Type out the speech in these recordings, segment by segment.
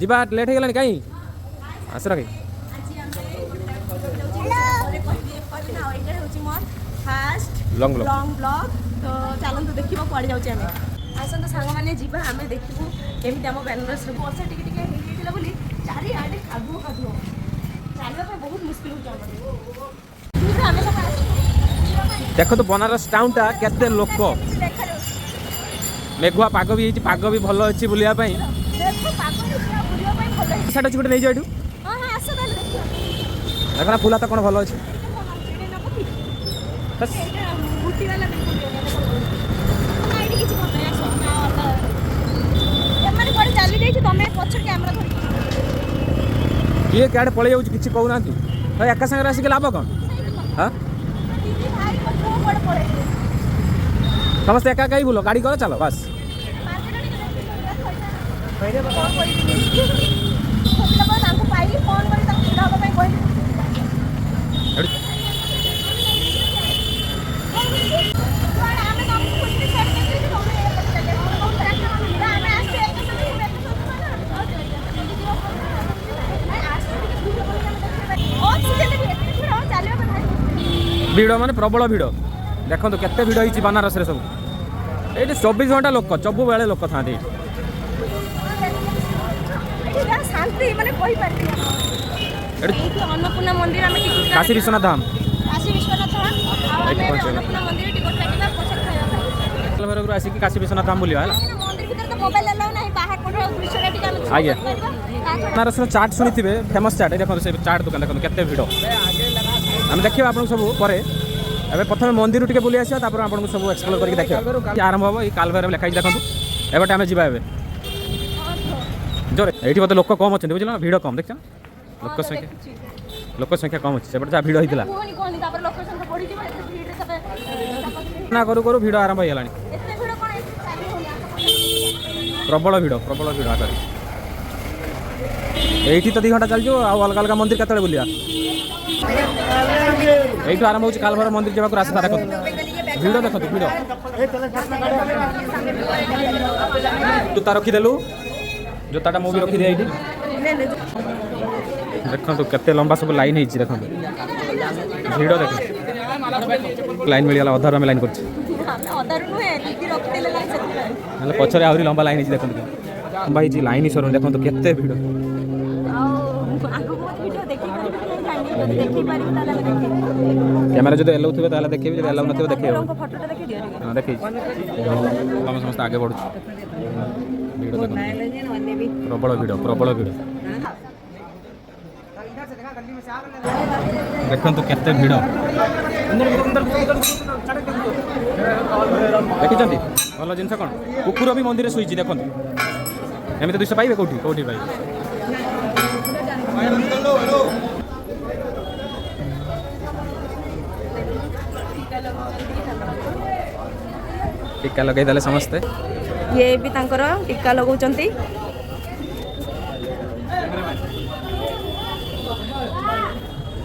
जीवा लेट हो गलानी कहीं आस रखी लॉन्ग ब्लॉग तो चलतु देखा कड़े जाऊे आम आसतु सांग मैंने जीवा आम देखू केमी आम बेनारस वर्षा टी बोली चारिआडे कादुओ कादुओ चलना बहुत मुस्किल हो देख तो बनारस टाउन टा केते लोक मेघुआ पाग भी पाग भी भल अच्छी बुलिया साइड अच्छी गोटे नहीं जाऊ देखना फुला तो कौन भल अच्छे किए क्या पलि जाऊँ कि कहूना एका सागर आसिक लाभ कौन हाँ समस्त एका ही बुल गाड़ी कर चलो बस भिड़ माने प्रबल भिड़ देखो तो केते भिड़ होती बनारस रे सब ये 24 घंटा लोक सब बेले लोक था अन्नपूर्णा मंदिर काशी विश्वनाथ धाम आसिक काशी विश्वनाथ धाम बुलिया आज्ञा बनारस चाट शुणी थे फेमस चाट देखो से चाट दुकान देखो केते भिड़ आम देखा आप सब पर एवं प्रथम मंदिर टे बुली आसा आपको सब एक्सप्लोर करके देखा आरंभ हम ये कालभैरव लिखाई देखो एवं आम जा जोर ये मतलब लोक कम अच्छे बुझल भिड़ कम देख लोक संख्या कम अच्छे जहाँ भिड़ होता ना करू करू भिड़ आरंभ हो गला प्रबल भिड़ आगे ये तो 2 घंटा चलजो अलग अलग मंदिर केत बुलिया यही आरंभ हो कालभैरव मंदिर जावाक रास्ता देखो भिड़ देखो भिड़ जूता रखीदेलु जोताटा मुझे रखीदे ये देखो केते लंबा सब लाइन है देखो भिड़ देखो लाइन मिलगला अधार आम लाइन कर पछरे आहरी लंबा लाइन देखो भाई लाइन सर देखो तो केते भिड़ कैमेरा जो एलाउ थे देखे एलाउ ना देखे हाँ देखे समस्त आगे बढ़ु प्रबल भिड़ देखो केते भिड़ देखी भल जिन कौन कुकुर भी मंदिर शुई देखो एमती 200 पाइबे कौटी कौटी पाइबे टीका लगे देले समस्ते ये भी तांकर टीका लगाउचंती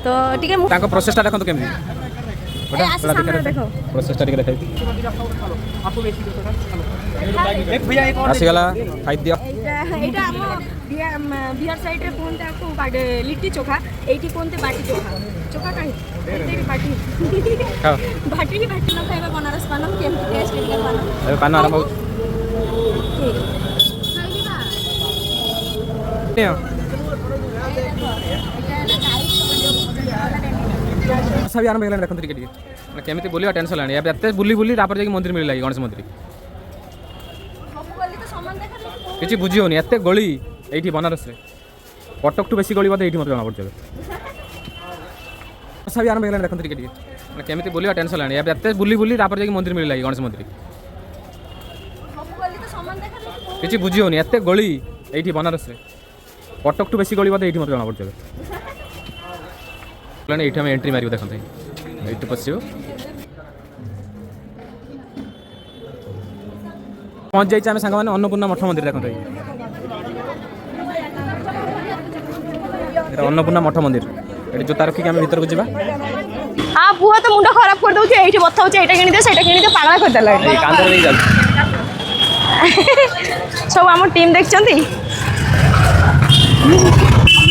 तो ठीक है तांको प्रोसेसटा देखो केमि देखो प्रोसेसटा टिके देखाई एक भैया एक और आसीगला खाइ दियो एटा हम बिहार साइड रे कोनते आपको लिट्टी चोखा एठी कोनते बाटी चोखा चोखा काहे एठी बाटी खाओ बाटी न खाइबा बनारस पान केम टेस्ट के पान ए पान आरंभ हो सभी आरंभ हो देखो टिके केमती बुलिया टेंशन लानी अब एते बुली बुली तापर जाके मंदिर मिलला गणेश मंदिर किसी बुझी होनी एत गली ये बनारस रे कटक टू बेसी गली बोधे ये मतलब जना पड़े सभी आरंभ हो देखो टिके केमती बुलिया टेंशन लानी अब एते बुली बुली तापर जाके मंदिर मिलला गणेश मंदिर किसी बुझी होनी एत गली ये बनारस रे कटक टू बेसी गली बोधे ये मतलब जना पड़े ये एंट्री मार देखते ये पशु पहुँच जाइए आम सांग मैंने अन्नपूर्णा मठ मंदिर देखते अन्नपूर्णा मठ मंदिर ये जोता रखिक आम भर को जावा हाँ पुआ तो मुंड खराब कर दे ये बता ये किणदे से किणदे पागला करदेला सब आम टीम देखते हम